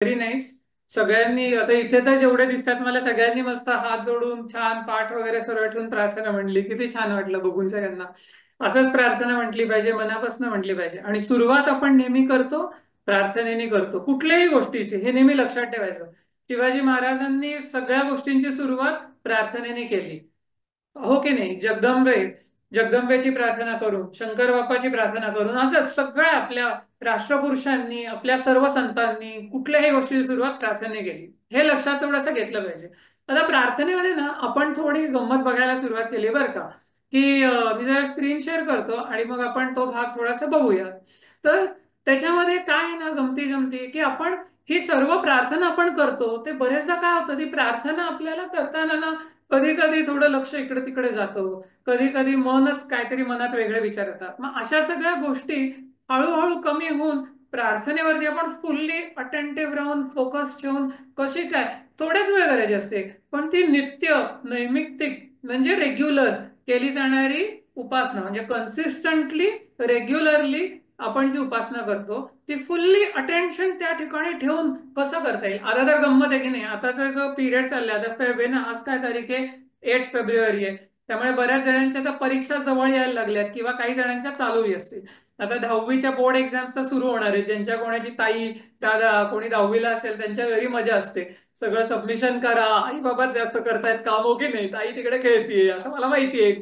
Very nice. सगळ्यांनी आता इथे तर जेवढे दिसतात मला सगळ्यांनी मस्त हात जोडून छान पाठ वगैरे सरळ ठेवून प्रार्थना म्हणली. किती छान वाटलं बघून सगळ्यांना. असंच प्रार्थना म्हटली पाहिजे, मनापासून म्हटली पाहिजे. आणि सुरुवात आपण नेहमी करतो प्रार्थनेने करतो कुठल्याही गोष्टीची, हे नेहमी लक्षात ठेवायचं. शिवाजी महाराजांनी सगळ्या गोष्टींची सुरुवात प्रार्थनेने केली. हो की नाही? जगदंबेची प्रार्थना करून, शंकर बाप्पाची प्रार्थना करून, असंच सगळ्या आपल्या राष्ट्रपुरुषांनी, आपल्या सर्व संतांनी कुठल्याही गोष्टीची सुरुवात प्रार्थनेने केली. हे लक्षात थोडंसं घेतलं पाहिजे. आता प्रार्थनेमध्ये ना आपण थोडी गंमत बघायला सुरुवात केली बरं का, की मी जरा स्क्रीन शेअर करतो आणि मग आपण तो भाग थोडासा बघूया. तर त्याच्यामध्ये काय आहे ना, गमती जमती, की आपण ही सर्व प्रार्थना आपण करतो, ते बरेचदा काय होतं, ती प्रार्थना आपल्याला करताना ना कधी कधी थोडं लक्ष इकडे तिकडे जातं. कधी कधी मनच काहीतरी मनात वेगळे विचार येतात. मग अशा सगळ्या गोष्टी हळूहळू कमी होऊन प्रार्थनेवरती आपण फुल्ली अटेंटिव्ह राहून फोकस ठेवून कशी काय थोड्याच वेळ करायची असते, पण ती नित्य नैमित्तिक म्हणजे रेग्युलर केली जाणारी उपासना, म्हणजे कन्सिस्टंटली रेग्युलरली आपण जी उपासना करतो ती फुल्ली अटेन्शन त्या ठिकाणी ठेवून कसं करता येईल. आता तर गंमत आहे की नाही, आताचा जो पिरियड चाललाय, आता फेब आहे ना, आज काय तारीख आहे? 8 फेब्रुवारी आहे. त्यामुळे बऱ्याच जणांच्या आता परीक्षा जवळ यायला लागल्यात किंवा काही जणांच्या चालूही असतील. आता 10वीच्या बोर्ड एक्झाम्स तर सुरू होणार आहेत. ज्यांच्या कोणाची ताई दादा कोणी 10वीला असेल त्यांच्या घरी मजा असते. सगळं सबमिशन करा, आई बाबाच जास्त करतायत काम, हो की नाही? ताई तिकडे खेळतीये असं मला माहितीये.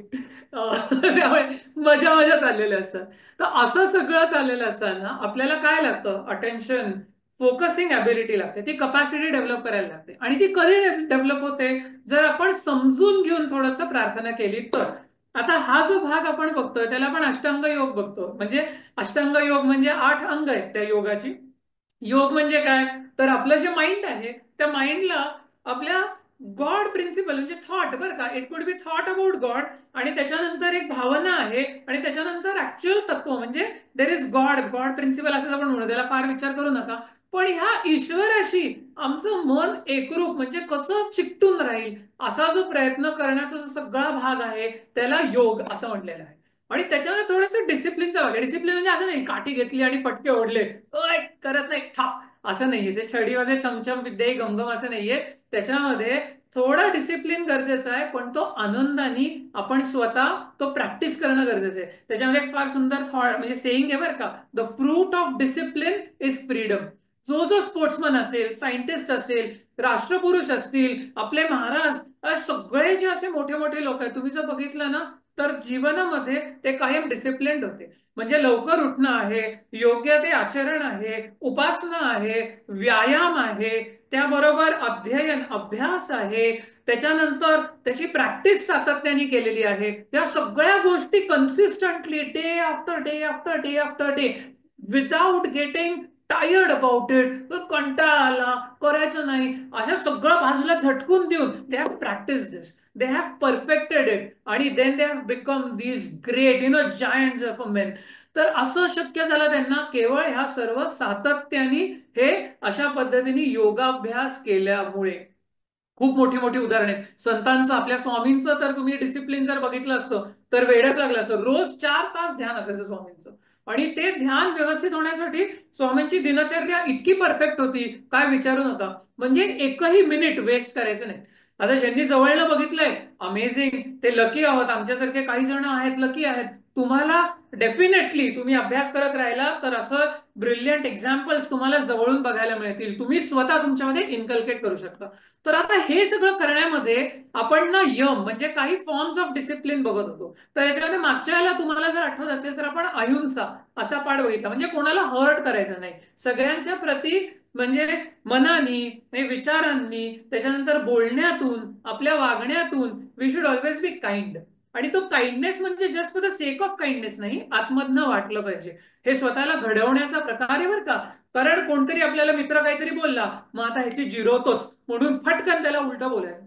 त्यामुळे मजा मजा चाललेल्या असतात. तर असं सगळं चाललेलं असताना आपल्याला काय लागतं? अटेन्शन, फोकसिंग ॲबिलिटी लागते. ती कपॅसिटी डेव्हलप करायला लागते. आणि ती कधी डेव्हलप होते? जर आपण समजून घेऊन थोडंसं प्रार्थना केली तर. आता हा जो भाग आपण बघतोय त्याला आपण अष्टांग योग बघतो. म्हणजे अष्टांग योग म्हणजे 8 अंग आहेत त्या योगाची. योग म्हणजे काय? तर आपलं जे माइंड आहे त्या माइंडला आपल्या गॉड प्रिन्सिपल म्हणजे थॉट, बरं का, it could be thought about God, आणि त्याच्यानंतर एक भावना आहे, आणि त्याच्यानंतर ऍक्च्युअल तत्व म्हणजे there is God. God principle असं आपण म्हणू, त्याला फार विचार करू नका. पण ह्या ईश्वराशी आमचं मन एकरूप म्हणजे कसं चिकटून राहील, असा जो प्रयत्न करण्याचा जो सगळा भाग आहे त्याला योग असं म्हटलेलं आहे. आणि त्याच्यामध्ये थोडंसं डिसिप्लिनचा भाग आहे. डिसिप्लिन म्हणजे असं नाही काठी घेतली आणि फटके ओढले, करत नाही ठाप, असं नाहीये. ते छडी वाजे छमछम विद्ये गमगम असं नाहीये. त्याच्यामध्ये थोडा डिसिप्लिन गरजेचा आहे, पण तो आनंदाने आपण स्वतः तो प्रॅक्टिस करणं गरजेचं आहे. त्याच्यामध्ये एक फार सुंदर थॉट म्हणजे सेईंग आहे बरं का, the fruit of discipline is freedom. जो जो स्पोर्ट्समन असेल, सायंटिस्ट असेल, राष्ट्रपुरुष असतील, आपले महाराज, सगळे जे असे मोठे मोठे लोक आहेत तुम्ही जर बघितलं ना, तर जीवनामध्ये ते कायम डिसिप्लिन्ड होते. म्हणजे लवकर उठणं आहे, योग्य ते आचरण आहे, उपासना आहे, व्यायाम आहे, त्याबरोबर अध्ययन अभ्यास आहे, त्याच्यानंतर त्याची प्रॅक्टिस सातत्याने केलेली आहे. या सगळ्या गोष्टी consistently day after day after day after day without getting tired about it, कंटाळा आला करायचं नाही अशा सगळं बाजूला झटकून देऊन they have practice this, they have perfected it, आणि then they have become these great giants of a men. तर असं शक्य झालं त्यांना केवळ ह्या सर्व सातत्याने, हे अशा पद्धतीने योगाभ्यास केल्यामुळे. खूप मोठी मोठी उदाहरण आहेत संतांचं. आपल्या स्वामींचं तर तुम्ही डिसिप्लिन जर बघितलं असतं तर वेळच लागलं असतं. रोज 4 तास ध्यान असायचं स्वामींचं, आणि ते ध्यान व्यवस्थित होण्यासाठी स्वामींची दिनचर्या इतकी परफेक्ट होती काय विचारू नका. म्हणजे एकही मिनिट वेस्ट करायचं नाही. आता ज्यांनी जवळनं बघितलंय अमेझिंग, ते लकी आहोत. आमच्यासारखे काही जण आहेत लकी आहेत. तुम्हाला डेफिनेटली तुम्ही अभ्यास करत राहिला तर असं ब्रिलियंट एक्झाम्पल्स तुम्हाला जवळून बघायला मिळतील. तुम्ही स्वतः तुमच्यामध्ये इन्कल्केट करू शकता. तर आता हे सगळं करण्यामध्ये आपण ना यम म्हणजे काही फॉर्म्स ऑफ डिसिप्लिन बघत होतो. तर याच्यामध्ये मागच्या वेळेला तुम्हाला जर आठवत असेल तर आपण अहिंसा असा पाठ बघितला, म्हणजे कोणाला हर्ट करायचं नाही, सगळ्यांच्या प्रती म्हणजे मनानी, विचारांनी, त्याच्यानंतर बोलण्यातून, आपल्या वागण्यातून we should always be kind. आणि तो काइंडनेस म्हणजे just for the sake of kindness नाही, आतमधनं वाटलं पाहिजे. हे स्वतःला घडवण्याचा प्रकार आहे बरं का. कारण कोणतरी आपल्याला मित्र काहीतरी बोलला, मग आता ह्याची जिरवतोच म्हणून फटकन त्याला उलट बोलायचं.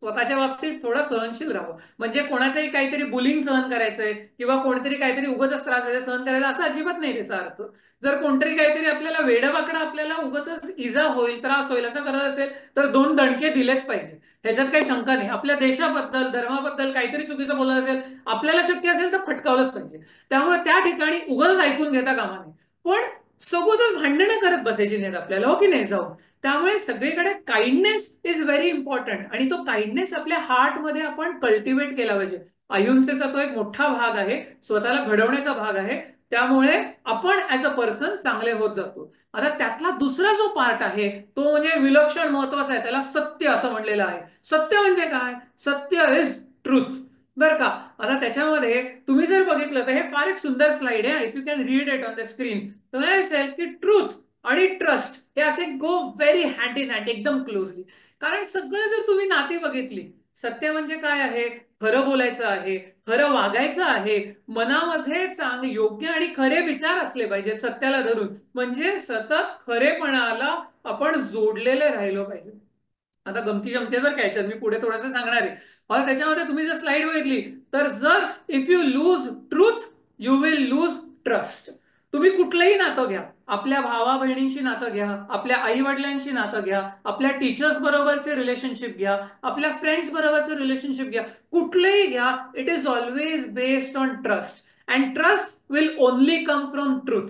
स्वतःच्या बाबतीत थोडं सहनशील राहावं. म्हणजे कोणाचंही काहीतरी बुलिंग सहन करायचंय किंवा कोणतरी काहीतरी उगाच त्रास द्यायचा सहन करायचा असं अजिबात नाही त्याचा अर्थ. जर कोणतरी काहीतरी आपल्याला वेडवाकडं आपल्याला उगाच इजा होईल, त्रास होईल असं करत असेल तर 2 दणके दिलेच पाहिजे. ह्याच्यात काही शंका नाही. आपल्या देशाबद्दल धर्माबद्दल काहीतरी चुकीचं बोलत असेल, आपल्याला शक्य असेल तर फटकावलंच पाहिजे. त्यामुळे त्या ठिकाणी उगाच ऐकून घेता कामा नये. पण सगोदर भांडणं करत बसायची नाहीत आपल्याला, हो की नाही जाऊन. त्यामुळे सगळीकडे काइंडनेस इज व्हेरी इम्पॉर्टंट, आणि तो काइंडनेस आपल्या हार्टमध्ये आपण कल्टिवेट केला पाहिजे. अहिंसेचा तो एक मोठा भाग आहे, स्वतःला घडवण्याचा भाग आहे. त्यामुळे आपण ऍज अ पर्सन चांगले होत जातो. आता त्यातला दुसरा जो पार्ट आहे तो म्हणजे विलक्षण महत्वाचा आहे, त्याला सत्य असं म्हणलेलं आहे. सत्य म्हणजे काय? सत्य इज ट्रूथ. बरं का? आता त्याच्यामध्ये तुम्ही जर बघितलं तर हे फार एक सुंदर स्लाइड आहे, if you can read it on the screen. तर असेल की ट्रूथ आणि ट्रस्ट हे असे गो व्हेरी हँड इन हँड, एकदम क्लोजली. कारण सगळं जर तुम्ही नाती बघितली, सत्य म्हणजे काय आहे? खरं बोलायचं आहे, खरं वागायचं आहे, मनामध्ये योग्य आणि खरे विचार असले पाहिजेत सत्याला धरून, म्हणजे सतत खरेपणाला आपण जोडलेले राहिलो पाहिजे. आता गमती जमतीवर काय मी पुढे थोडंसं सांगणार आहे. और त्याच्यामध्ये तुम्ही जर स्लाइड बघितली तर जर if you lose truth you will lose trust. तुम्ही कुठलंही नातं घ्या, आपल्या भावा बहिणींशी नातं घ्या, आपल्या आई वडिलांशी नातं घ्या, आपल्या टीचर्स बरोबरचे रिलेशनशिप घ्या, आपल्या फ्रेंड्स बरोबरचे रिलेशनशिप घ्या, कुठलंही घ्या, it is always based on trust. And trust will only come from truth.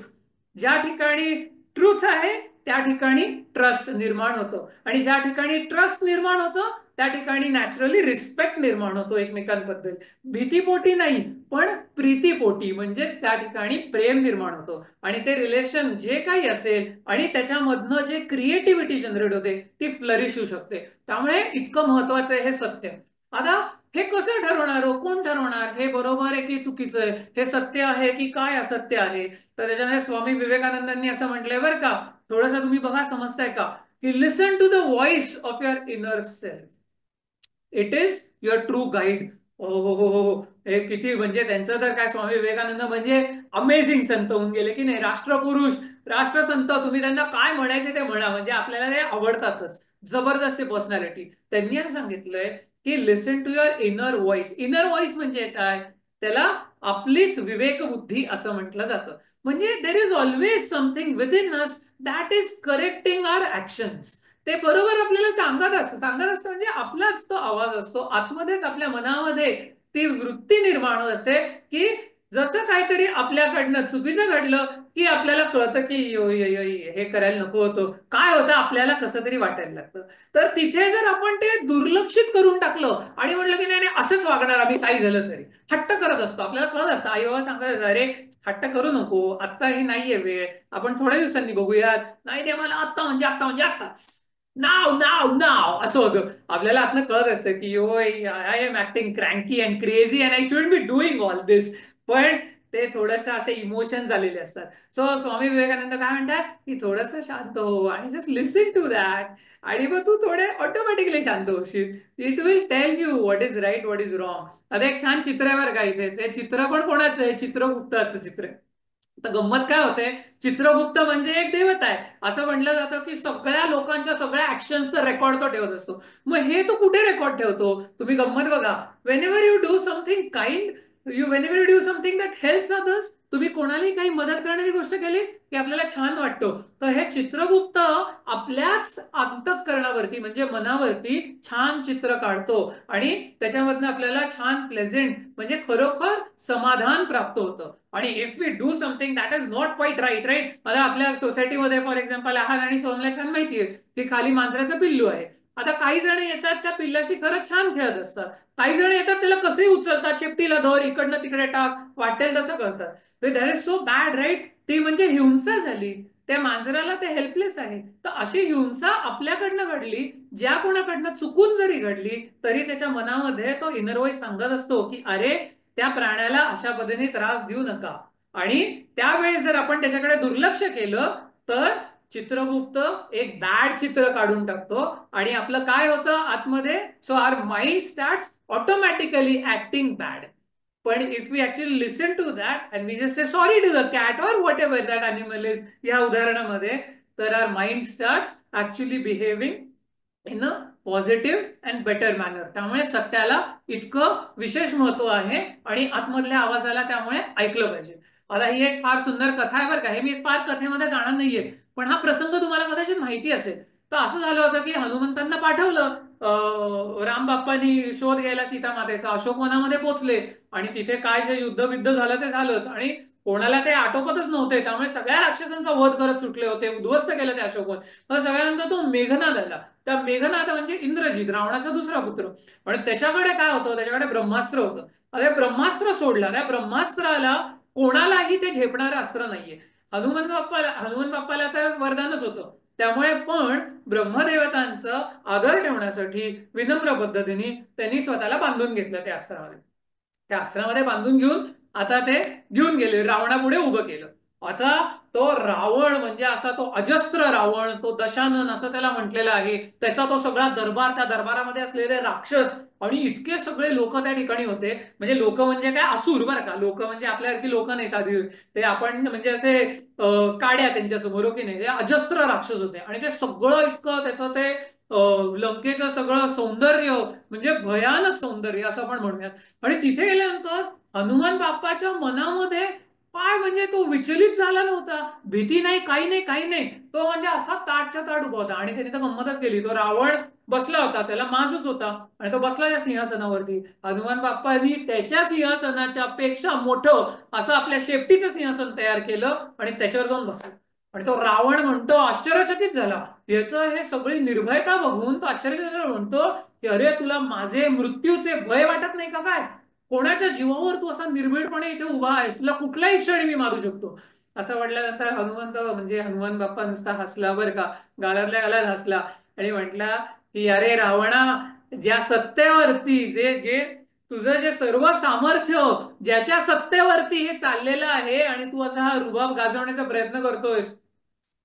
ज्या ठिकाणी ट्रूथ आहे त्या ठिकाणी ट्रस्ट निर्माण होतो, आणि ज्या ठिकाणी ट्रस्ट निर्माण होतो त्या ठिकाणी नॅचरली रिस्पेक्ट निर्माण होतो एकमेकांबद्दल. भीतीपोटी नाही पण प्रीतीपोटी, म्हणजे त्या ठिकाणी प्रेम निर्माण होतो, आणि ते रिलेशन जे काही असेल आणि त्याच्यामधनं जे क्रिएटिव्हिटी जनरेट होते ती फ्लरिश होऊ शकते. त्यामुळे इतकं महत्वाचं आहे हे सत्य. आता हे कसं ठरवणार हो? कोण ठरवणार हे बरोबर आहे की चुकीचं आहे, हे सत्य आहे की काय असत्य आहे? तर त्याच्यामध्ये स्वामी विवेकानंदांनी असं म्हटलंय बरं का, थोडस तुम्ही बघा समजताय का, की listen to the voice of your inner self, it is your true guide. हो, हे किती म्हणजे त्यांचं तर काय, स्वामी विवेकानंद म्हणजे अमेझिंग संत होऊन गेले की नाही, राष्ट्रपुरुष, राष्ट्रसंत. तुम्ही त्यांना काय म्हणायचे ते म्हणा, म्हणजे आपल्याला ते आवडतातच, जबरदस्त पर्सनॅलिटी. त्यांनी असं सांगितलंय की listen to your inner voice. Inner voice म्हणजे काय? त्याला आपलीच विवेक बुद्धी असं म्हटलं जातं. म्हणजे there is always something within us that is correcting our actions. ते बरोबर आपल्याला सांगत असतं म्हणजे आपलाच तो आवाज असतो आतमध्येच, आपल्या मनामध्ये ती वृत्ती निर्माण होत असते की जसं काहीतरी आपल्याकडनं चुकीचं घडलं की आपल्याला कळतं की हे करायला नको होतं, काय होतं आपल्याला कसं तरी वाटायला लागतं. तर तिथे जर आपण ते दुर्लक्षित करून टाकलं आणि म्हटलं की नाही असंच वागणार आम्ही काही झालं तरी, हट्ट करत असतो, आपल्याला कळत असतं, आई बाबा सांगत अरे हट्ट करू नको, आता ही नाहीये वेळ, आपण थोड्या दिवसांनी बघूयात, नाही ते मला आत्ता म्हणजे आत्ताच, नाव नाव नाव असं होतं. आपल्याला आतनं कळत असतं की I am acting cranky and crazy and I should be doing all this. पण ते थोडस असे इमोशन झालेले असतात. सो स्वामी विवेकानंद काय म्हणतात की थोडस शांत हो आणि जस्ट लिसन टू दॅट, आणि मग तू थोडे ऑटोमॅटिकली शांत होशील. It will tell you what is right what is wrong. आता एक छान चित्र आहे बरं का इथे, ते चित्र पण कोणाचं आहे? चित्रगुप्ताचं चित्र आहे. आता गंमत काय होते, चित्रगुप्त म्हणजे एक देवता आहे. असं म्हटलं जातं की सगळ्या लोकांच्या सगळ्या ऍक्शन्सचा रेकॉर्ड तो ठेवत असतो. मग हे तो कुठे रेकॉर्ड ठेवतो? तुम्ही गंमत बघा. Wien ever you do something kind, Wien ever you do something that helps others, तुम्ही कोणालाही काही मदत करण्याची गोष्ट केली की आपल्याला छान वाटतं. तर हे चित्रगुप्त आपल्याच अंतःकरणावरती म्हणजे मनावरती छान चित्र काढतो, आणि त्याच्यामधनं आपल्याला छान प्लेझेंट म्हणजे खरोखर समाधान प्राप्त होतं. आणि if we do something that is not quite right. मला आपल्या सोसायटीमध्ये फॉर एक्झाम्पल आहार आणि सोनला छान माहितीये की खाली मांजराचं पिल्लू आहे. आता काही जण येतात त्या पिल्लाशी खरंच छान खेळत असतात, काही जण येतात त्याला कसंही उचलतात, शेपटीला धर, इकडनं तिकडे टाक, वाटेल तसं करतात. That is so bad right. ती म्हणजे हिंसा झाली, त्या मांजराला ते हेल्पलेस आहे. तर अशी हिंसा आपल्याकडनं घडली, ज्या कोणाकडनं चुकून जरी घडली तरी त्याच्या मनामध्ये तो इनर व्हॉइस सांगत असतो की अरे त्या प्राण्याला अशा पद्धतीने त्रास देऊ नका. आणि त्यावेळेस जर आपण त्याच्याकडे दुर्लक्ष केलं तर चित्रगुप्त एक बॅड चित्र काढून टाकतो, आणि आपलं काय होतं आतमध्ये, so our mind starts automatically acting bad. पण if we actually listen to that and we just say sorry to the cat or whatever that animal is, या उदाहरणामध्ये, तर our mind starts actually behaving in a positive and better manner. त्यामुळे सत्याला इतकं विशेष महत्व आहे, आणि आतमधल्या आवाजाला त्यामुळे ऐकलं पाहिजे. आता ही एक फार सुंदर कथा आहे बरं का, हे मी फार कथेमध्ये जाणार नाहीये, पण हा प्रसंग तुम्हाला कदाचित माहिती असेल. तर असं झालं होतं की हनुमंतांना पाठवलं, राम बाप्पांनी शोध घ्यायला सीता मातेचा, अशोकवनामध्ये पोहोचले, आणि तिथे काय जे युद्ध झालं ते झालंच, आणि कोणाला ते आटोपतच नव्हते, त्यामुळे सगळ्या राक्षसांचा वध करत सुटले होते, उद्ध्वस्त केलं ते अशोकवन. मग सगळ्यांचा तो मेघनाद आला. त्या मेघनाद म्हणजे इंद्रजित, रावणाचा दुसरा पुत्र. आणि त्याच्याकडे काय होतं, त्याच्याकडे ब्रह्मास्त्र होतं. अरे ब्रह्मास्त्र सोडलं, त्या ब्रह्मास्त्राला कोणालाही ते झेपणारं अस्त्र नाहीये. हनुमान बाप्पाला तर वरदानच होतं. त्यामुळे पण ब्रह्मदेवतांचा आदर ठेवण्यासाठी विनम्र पद्धतीने त्यांनी स्वतःला बांधून घेतलं त्या अस्त्रामध्ये. त्या अस्त्रामध्ये बांधून घेऊन आता ते घेऊन गेले, रावणापुढे उभं केलं. आता तो रावण म्हणजे असा तो अजस्त्र रावण, तो दशानन असं त्याला म्हटलेलं आहे. त्याचा तो सगळा दरबार, त्या दरबारामध्ये असलेले राक्षस आणि इतके सगळे लोक त्या ठिकाणी होते. म्हणजे लोक म्हणजे काय, असुर बरं का, लोक म्हणजे आपल्यासारखी लोक नाही साधी, ते आपण म्हणजे असे काड्या त्यांच्या समोर, की नाही, ते अजस्त्र राक्षस होते. आणि ते सगळं इतकं त्याचं ते लंकेचं सगळं सौंदर्य म्हणजे भयानक सौंदर्य असं आपण म्हणूयात. आणि तिथे गेल्यानंतर हनुमान बाप्पाच्या मनामध्ये काय म्हणजे तो विचलित झाला नव्हता, भीती नाही, काही नाही, काही नाही. तो म्हणजे असा ताटच्या ताट उभा होता. आणि त्याने तर गंमतच केली, तो रावण बसला होता, त्याला मांसच होता, आणि तो बसला त्या सिंहासनावरती. हनुमान बाप्पांनी त्याच्या सिंहासनाच्या पेक्षा मोठं असं आपल्या शेपटीचं सिंहासन तयार केलं आणि त्याच्यावर जाऊन बसला. आणि तो रावण म्हणतो, आश्चर्यचकित झाला, याचं हे सगळी निर्भयता बघून तो आश्चर्यचकित म्हणतो की अरे, तुला माझे मृत्यूचे भय वाटत नाही का काय? कोणाच्या जीवावर तू असा निर्भीडपणे इथे उभा आहेस, तुला कुठल्याही क्षणी मी मारू शकतो. असं म्हटल्यानंतर हनुमंत म्हणजे हनुमान बाप्पा नुसता हसला बरं का, गालातल्या गालात हसला आणि म्हटला की अरे रावणा, ज्या सत्तेवरती जे जे तुझं जे सर्व सामर्थ्य, ज्याच्या सत्तेवरती हे चाललेलं आहे आणि तू असा हा रुबाब गाजवण्याचा प्रयत्न करतोयस,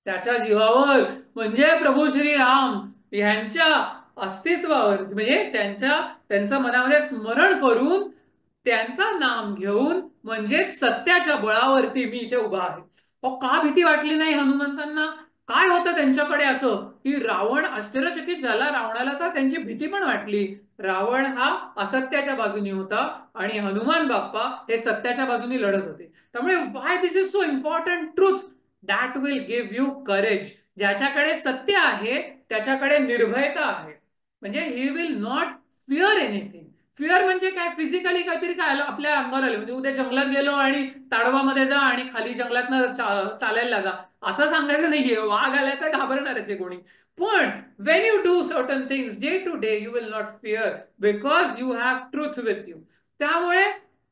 त्याच्या जीवावर म्हणजे प्रभू श्रीराम यांच्या अस्तित्वावर, म्हणजे त्यांचं मनामध्ये स्मरण करून त्यांचं नाम घेऊन म्हणजे सत्याच्या बळावरती मी इथे उभा आहे. का भीती वाटली नाही हनुमंतांना? काय होतं त्यांच्याकडे असं की रावण आश्चर्यचकित झाला. रावणाला तर त्यांची भीती पण वाटली. रावण हा असत्याच्या बाजूनी होता आणि हनुमान बाप्पा हे सत्याच्या बाजूनी लढत होते. त्यामुळे why this is so important truth that will give you courage. ज्याच्याकडे सत्य आहे त्याच्याकडे निर्भयता आहे. म्हणजे he will not fear anything. Fear म्हणजे काय, फिजिकली काहीतरी काय आपल्या अंगावर आलं, म्हणजे उद्या जंगलात गेलो आणि ताडवामध्ये जा आणि खाली जंगलात चालायला लागा, असं सांगायचं नाहीये. वाघ आलाय तर घाबरणारच आहे कोणी. पण when you do certain things day to day, you will not fear because you have truth with you. त्यामुळे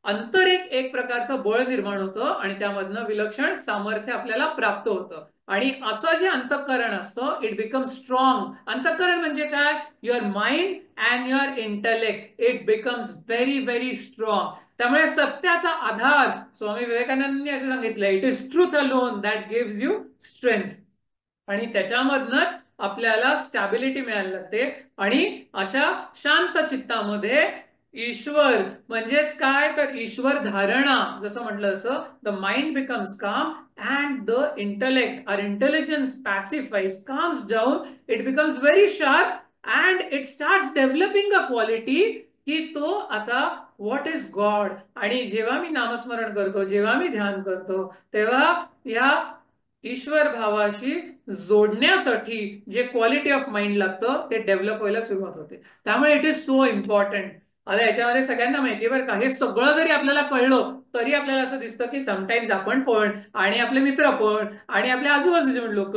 आंतरिक एक प्रकारचं बळ निर्माण होतं आणि त्यामधनं विलक्षण सामर्थ्य आपल्याला प्राप्त होतं. आणि असं जे अंतःकरण असतं, इट बिकम स्ट्रॉंग. अंतःकरण म्हणजे काय, your mind and your intellect, it becomes very very strong. त्यामुळे सत्याचा आधार, स्वामी विवेकानंदांनी असं सांगितलं, it is truth alone that gives you strength. आणि त्याच्यामधनच आपल्याला स्टॅबिलिटी मिळायला लागते. आणि अशा शांत चित्तामध्ये ईश्वर म्हणजेच काय, तर ईश्वर धारणा, जसं म्हटलं असं, the mind becomes calm and the intellect, or intelligence pacifies, calms down, it becomes very sharp and it starts developing a quality की तो आता व्हॉट इज गॉड. आणि जेव्हा मी नामस्मरण करतो, जेव्हा मी ध्यान करतो, तेव्हा या ईश्वर भावाशी जोडण्यासाठी जे क्वालिटी ऑफ माइंड लागतं ते डेव्हलप व्हायला सुरुवात होते. त्यामुळे इट इज सो इम्पॉर्टंट. आता याच्यामध्ये सगळ्यांना माहिती बरं का, हे सगळं जरी आपल्याला कळलं तरी आपल्याला असं दिसतं की समटाईम्स आपण पण आणि आपले मित्र पण आणि आपल्या आजूबाजूचे लोक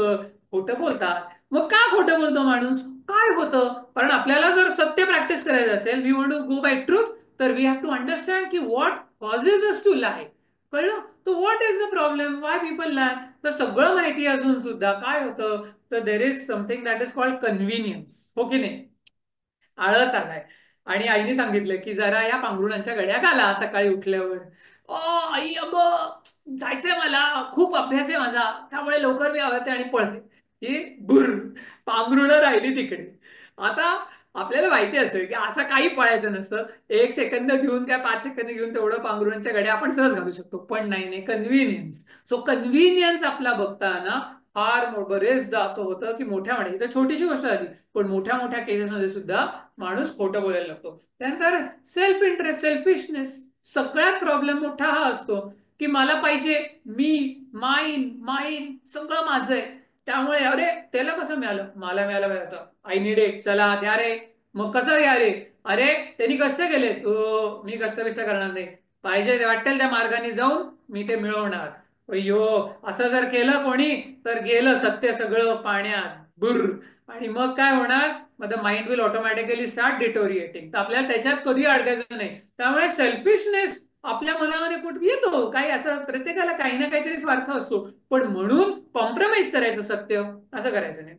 खोटं बोलतात. मग का खोटं बोलतो माणूस, काय होतं? कारण आपल्याला जर सत्य प्रॅक्टिस करायचं असेल, we want to go by truth, तर वी हॅव टू अंडरस्टँड की what causes us to lie. कळलं? तर what is the problem, why people lie. तर सगळं माहिती असून सुद्धा काय होतं, तर there is something that is called convenience. हो की नाही? आळस आलाय. आणि आईने सांगितलं की जरा या पांघरुणांच्या गड्या घाला सकाळी उठल्यावर. ओ आई, अब जायचंय मला, खूप अभ्यास आहे माझा, त्यामुळे लवकर मी आवडते आणि पळते. ही बुर पांघरुणं राहिली तिकडे. आता आपल्याला माहिती असतं की असं काही पळायचं नसतं. 1 सेकंद घेऊन काय 5 सेकंद घेऊन तेवढं पांघरुणांच्या घड्या आपण सहज घालू शकतो. पण नाही नाही, कन्व्हिनियन्स. सो कन्व्हिनियन्स आपला बघताना फार बरेचदा असं होतं की मोठ्या म्हणजे इथं छोटीशी गोष्ट आली, पण मोठ्या मोठ्या केसेसमध्ये सुद्धा माणूस खोटं बोलायला लागतो. त्यानंतर सेल्फ इंटरेस्ट, सेल्फिशनेस. सगळ्यात प्रॉब्लेम मोठा हा असतो की मला पाहिजे, मी, माईन माईन, सगळं माझं आहे. त्यामुळे अरे त्याला कसं मिळालं, मला मिळालं पाहिजे, आय नीड इट, चला द्या रे. मग कसं घ्या रे, अरे त्यांनी कष्ट केले, मी कष्ट बिष्ट करणार नाही. पाहिजे वाटेल त्या मार्गाने जाऊन मी ते मिळवणार. अय्यो, असं जर केलं कोणी तर गेलं सत्य सगळं पाण्यात बुर. आणि मग काय होणार? मग the mind will automatically start deteriorating. तर आपल्याला त्याच्यात कधी अडकायचं नाही. त्यामुळे सेल्फिशनेस आपल्या मनामध्ये कुठे येतो, काही असं प्रत्येकाला काही ना काहीतरी स्वार्थ असतो, पण म्हणून कॉम्प्रोमाइज करायचं सत्य असं करायचं नाही.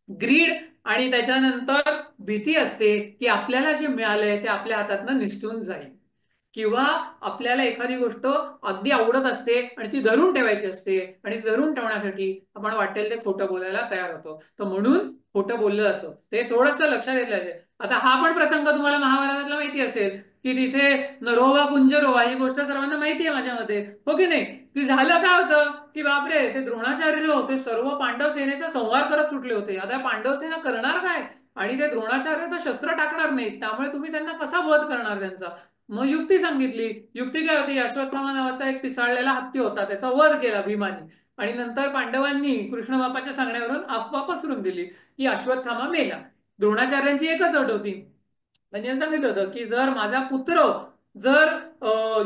ग्रीड आणि त्याच्यानंतर भीती असते की आपल्याला जे मिळालंय ते आपल्या हातातनं निसटून जाईल, किंवा आपल्याला एखादी गोष्ट अगदी आवडत असते आणि ती धरून ठेवायची असते, आणि धरून ठेवण्यासाठी आपण वाटेल ते खोटं बोलायला तयार होतो. तर म्हणून खोटं बोललं जातं, ते थोडंसं लक्षात घेतलं पाहिजे. आता हा पण प्रसंग तुम्हाला महाभारतातला माहिती असेल की तिथे नरोवा कुंजरोवा ही गोष्ट सर्वांना माहिती आहे माझ्यामध्ये, हो की नाही? की झालं काय होतं की बापरे, ते द्रोणाचार्य होते, सर्व पांडव सेनेचा संहार करत सुटले होते. आता पांडव सेना करणार काय? आणि ते द्रोणाचार्य तर शस्त्र टाकणार नाहीत, त्यामुळे तुम्ही त्यांना कसा वध करणार त्यांचा? मग युक्ती सांगितली. युक्ती काय होती? अश्वत्थामा नावाचा एक पिसाळलेला हत्ती होता, त्याचा वध केला भीमाने. आणि नंतर पांडवांनी कृष्ण बापाच्या सांगण्यावरून अफवा पसरून दिली की अश्वत्थामा मेला. द्रोणाचार्यांची एकच अट होती, त्यांनी सांगितलं होतं की जर माझा पुत्र जर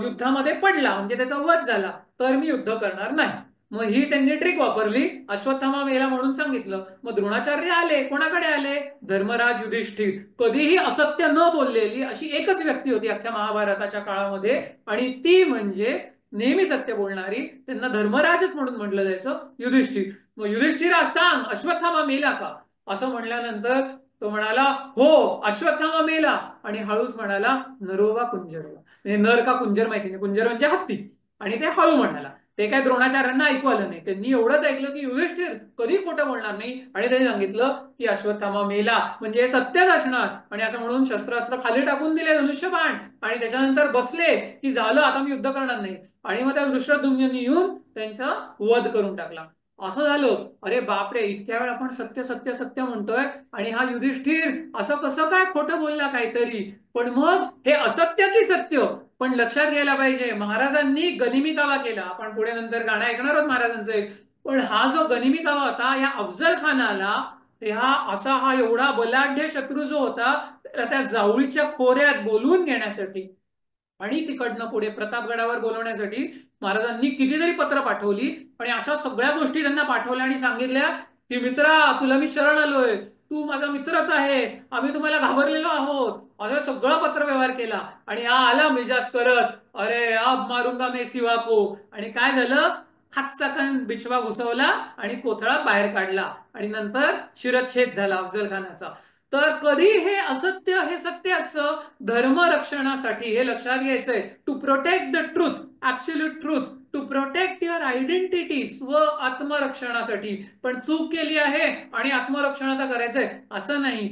युद्धामध्ये पडला, म्हणजे त्याचा वध झाला, तर मी युद्ध करणार नाही. मग ही त्यांनी ट्रिक वापरली, अश्वत्थामा मेला म्हणून सांगितलं. मग द्रोणाचार्य आले, कोणाकडे आले? धर्मराज युधिष्ठिर. कधीही असत्य न बोललेली अशी एकच व्यक्ती होती अख्ख्या महाभारताच्या काळामध्ये, आणि ती म्हणजे नेहमी सत्य बोलणारी, त्यांना धर्मराजच म्हणून म्हटलं जायचं, युधिष्ठिर. मग युधिष्ठिरा सांग, अश्वत्थामा मेला का? असं म्हणल्यानंतर तो म्हणाला, हो अश्वत्थामा मेला. आणि हळूच म्हणाला, नरोवा कुंजरोवा. म्हणजे नर का कुंजर माहिती नाही, कुंजर म्हणजे हत्ती. आणि ते हळू म्हणाला. ते काय द्रोणाचार्यांना ऐकू आलं नाही, त्यांनी एवढंच ऐकलं की युधिष्ठिर कधी खोटं बोलणार नाही, आणि त्यांनी सांगितलं की अश्वत्थामा मेला म्हणजे हे सत्यच असणार. आणि असं म्हणून शस्त्रास्त्र खाली टाकून दिले, धनुष्यबाण, आणि त्याच्यानंतर बसले की झालं आता मी युद्ध करणार नाही. आणि मग त्या दृष्टद्युम्नांनी येऊन त्यांचा वध करून टाकला. असं झालं. अरे बापरे, इतक्या वेळ आपण सत्य सत्य सत्य म्हणतोय, आणि हा युधिष्ठिर असं कसं काय खोटं बोलला काहीतरी? पण मग हे असत्य की सत्य? पण लक्षात घ्यायला पाहिजे, महाराजांनी गनिमी कावा केला. आपण पुढे नंतर गाणं ऐकणार आहोत महाराजांचं. पण हा जो गनिमी कावा होता, या अफजल खानाला, हा असा हा एवढा बलाढ्य शत्रू जो होता, त्या जावळीच्या खोऱ्यात बोलवून घेण्यासाठी आणि तिकडनं पुढे प्रतापगडावर बोलवण्यासाठी महाराजांनी कितीतरी पत्र पाठवली. आणि अशा सगळ्या गोष्टी त्यांना पाठवल्या आणि सांगितल्या की मित्रा, तुला मी शरण आलोय, तू माझा मित्रच आहेस, आम्ही तुम्हाला घाबरलेलो आहोत, असं सगळं पत्र व्यवहार केला. आणि हा आला मिजाज करत, अरे अब मारूंगा मैं सिवा को. आणि काय झालं? हातचाकन बिछवा घुसवला आणि कोथळा बाहेर काढला, आणि नंतर शिरच्छेद झाला अफजल खानाचा. तर कधी हे असत्य हे सत्य असं धर्म रक्षणासाठी, हे लक्षात घ्यायचंय, to protect the truth, absolute truth, to protect your identity, स्व आत्मरक्षणासाठी. पण चूक केली आहे आणि आत्मरक्षण आता करायचंय असं नाही.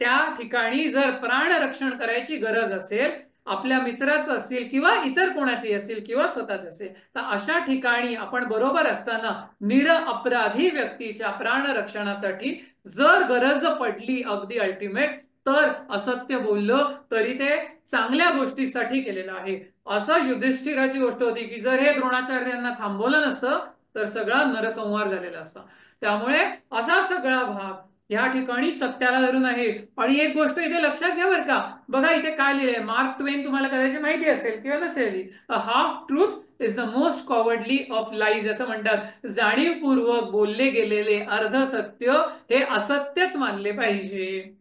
त्या ठिकाणी जर प्राण रक्षण करायची गरज असेल, आपल्या मित्राचं असेल किंवा इतर कोणाची असेल किंवा स्वतःच असेल, तर अशा ठिकाणी आपण बरोबर असताना निरअपराधी व्यक्तीच्या प्राण रक्षणासाठी जर गरज पडली अगदी अल्टिमेट, तर असत्य बोललं तरी ते चांगल्या गोष्टीसाठी केलेलं आहे. असं युधिष्ठिराची गोष्ट होती की जर हे द्रोणाचार्यांना थांबवलं नसतं तर सगळा नरसंहार झालेला असता. त्यामुळे असा सगळा भाग या ठिकाणी सत्याला धरून आहे. आणि एक गोष्ट इथे लक्षात घ्या बरं का, बघा इथे काय लिहिलंय, मार्क ट्वेन तुम्हाला कदाचित माहिती असेल किंवा नसेल, a half truth is the most cowardly of lies. असं म्हणतात, जाणीवपूर्वक बोलले गेलेले अर्ध सत्य हे असत्यच मानले पाहिजे.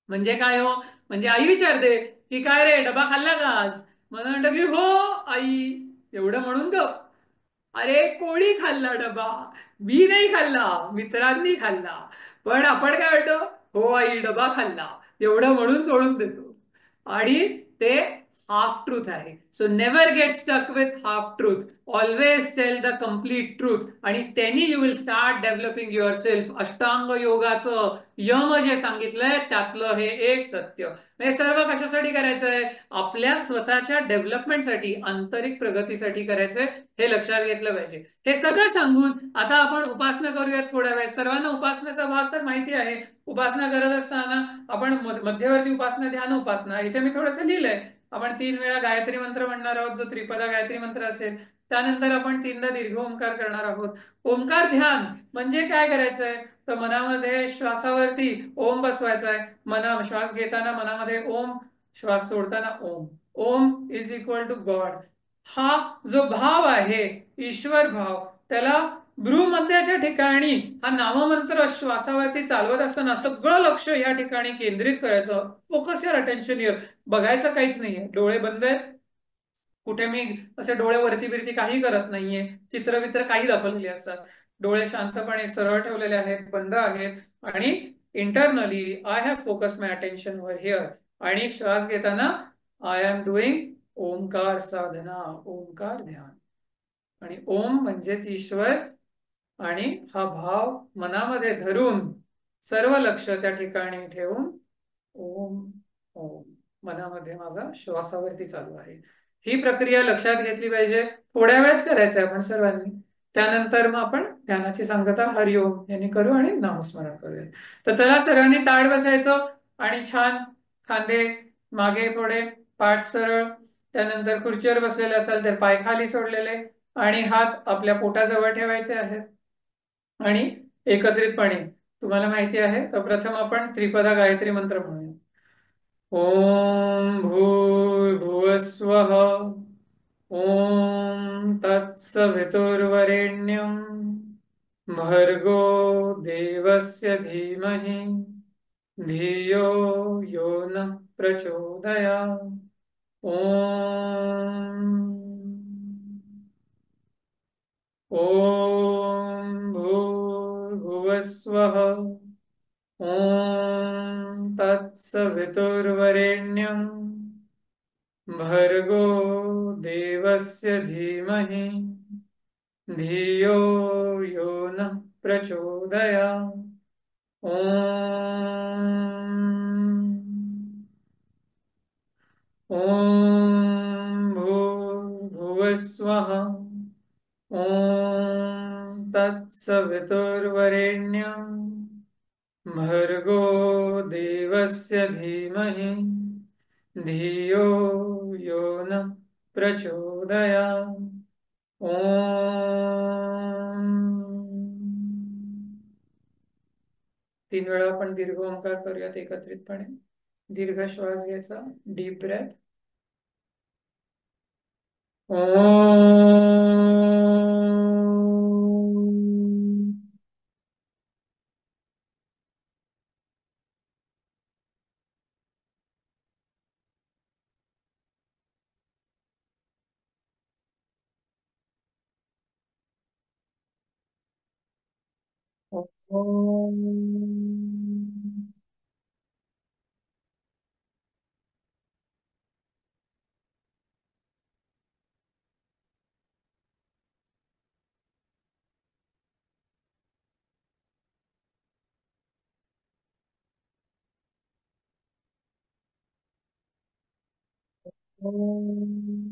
म्हणजे काय हो? म्हणजे आई विचारते की काय रे, डबा खाल्ला का आज? मला म्हणतं की हो आई, एवढं म्हणून ग, अरे कोणी खाल्ला डबा? मी नाही खाल्ला, मित्रांनी खाल्ला. पण आपण काय म्हणतो? हो आई, डबा खाल्ला, एवढं म्हणून सोडून देतो. आणि ते हाफ ट्रूथ आहे. So never get stuck with half truth, always tell the complete truth, आणि त्यांनी you will start developing yourself. Ashtanga योगाचं यम जे सांगितलंय त्यातलं हे एक सत्य. हे सर्व कशासाठी करायचंय? आपल्या स्वतःच्या डेव्हलपमेंटसाठी, आंतरिक प्रगतीसाठी करायचंय, हे लक्षात घेतलं पाहिजे. हे सगळं सांगून आता आपण उपासना करूयात थोड्या वेळ. सर्वांना उपासनेचा भाग तर माहिती आहे. उपासना करत असताना आपण मध्यवर्ती उपासना, ध्यान उपासना, इथे मी थोडंसं लिहिलंय. आपण 3 वेळा गायत्री मंत्र म्हणणार आहोत, जो त्रिपदा गायत्री मंत्र असेल. त्यानंतर आपण 3दा दीर्घ ओंकार करणार आहोत. ओंकार ध्यान म्हणजे काय करायचंय? तर मनामध्ये श्वासावरती ओम बसवायचा आहे. श्वास घेताना मनामध्ये ओम, श्वास सोडताना ओम. ओम इज इक्वल टू गॉड. हा जो भाव आहे, ईश्वर भाव, त्याला भ्रूमध्याच्या ठिकाणी हा नाममंत्र श्वासावरती चालवत असताना सगळं लक्ष या ठिकाणी केंद्रित करायचं. Focus your attention here. बघायचं काहीच नाहीये, डोळे बंद आहेत. कुठे मी असे डोळे वरती बिरती काही करत नाहीये, चित्रवित्र काही दाखवलेली असतात. डोळे शांतपणे सरळ ठेवलेले आहेत, बंद आहेत, आणि internally I have focus my attention over here. आणि श्वास घेताना आय एम डुईंग ओंकार साधना, ओंकार ध्यान. आणि ओम म्हणजेच ईश्वर, आणि हा भाव मनामध्ये धरून सर्व लक्ष त्या ठिकाणी ठेवून ओम ओम मनामध्ये माझा श्वासावरती चालू आहे. ही प्रक्रिया लक्षात घेतली पाहिजे. थोड्या वेळच करायचं आहे आपण सर्वांनी. त्यानंतर मग आपण ध्यानाची सांगता हरिओम यांनी करू आणि नामस्मरण करूया. तर चला सर्वांनी ताठ बसायचं आणि छान खांदे मागे थोडे, पाठ सरळ. त्यानंतर खुर्चीवर बसलेले असाल तर पाय खाली सोडलेले आणि हात आपल्या पोटाजवळ ठेवायचे आहेत. आणि एकत्रितपणे, तुम्हाला माहिती आहे तर प्रथम आपण त्रिपदा गायत्री मंत्र म्हणूया. ओम भूर्भुवस्वः ओम तत्सवितुर्वरेण्यं भर्गो देवस्य धीमहि धियो यो न प्रचोदयात्. ओम ओम भूर्भुवस्वः ओम तत्सवितुर्वरेण्यं भर्गो देवस्य धीमहि धियो यो न प्रचोदयात्. ओम भूर्भुवस्वः ओम तत्सवितुर्वरेण्यं भर्गो देवस्य धीमहि धियो यो न प्रचोदयात्. ओम. 3 वेळा आपण दीर्घ ओंकार करूयात एकत्रितपणे. दीर्घ श्वास घ्यायचा, डीप ब्रेथ. ओम. ओम. ओम.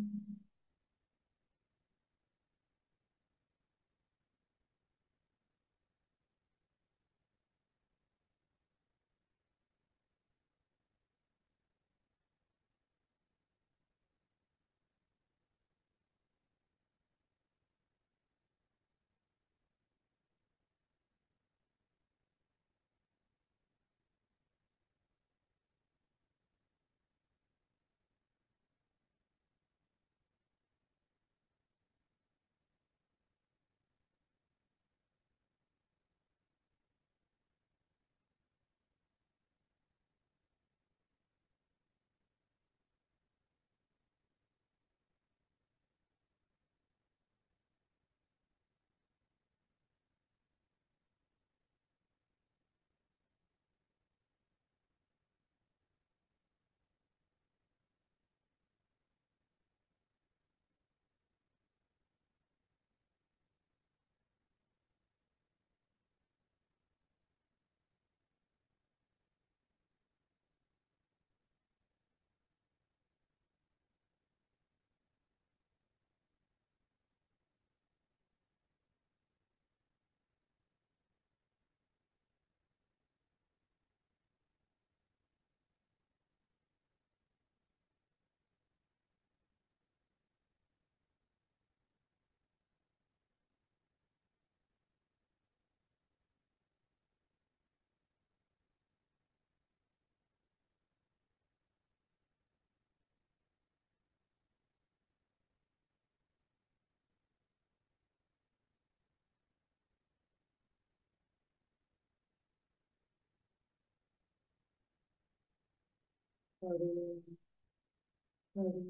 हरि हरि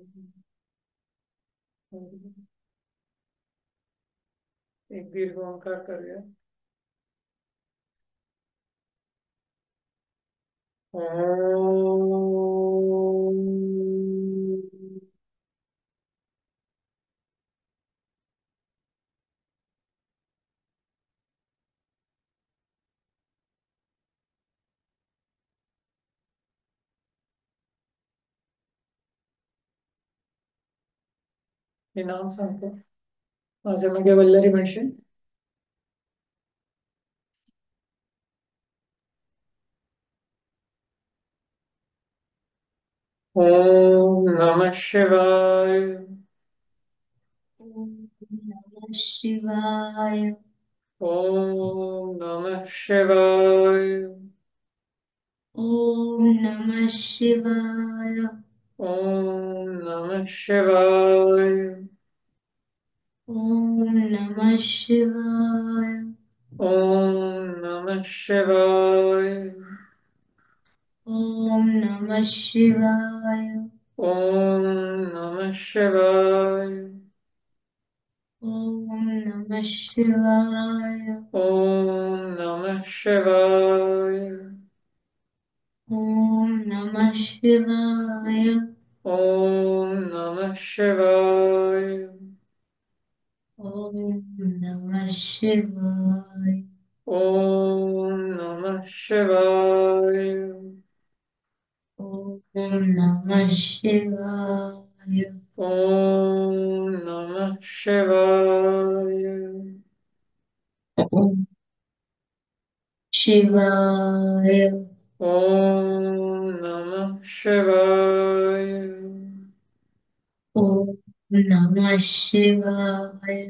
हरि। एक दीर्घ ओंकार करूया. ओम. हे नाव सांगतो. माझ्या मागे वल्लरी म्हणशील. ओम नमः शिवाय. ॐ नमः शिवाय। ओम नमः शिवाय. ॐ नमः शिवाय। ओम नमः शिवाय. ॐ नमः शिवाय। ओम नमः शिवाय. ॐ नमः शिवाय। ओम नमः शिवाय. ॐ नमः शिवाय। ओम नमः शिवाय. ॐ नमः शिवाय। ओम नमः शिवाय. ॐ नमः शिवाय। ओम नमः शिवाय. ॐ नमः शिवाय। ओम नमः शिवाय. ॐ शिवाय। ओम नमः शिवाय. ॐ नमः शिवाय।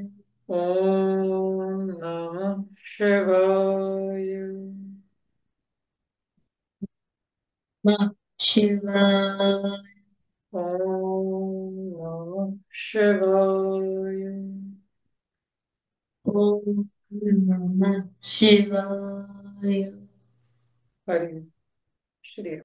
ओम नमः शिवाय. नमः शिवाय। ओम नमः शिवाय. ॐ नमः शिवाय। हरि श्री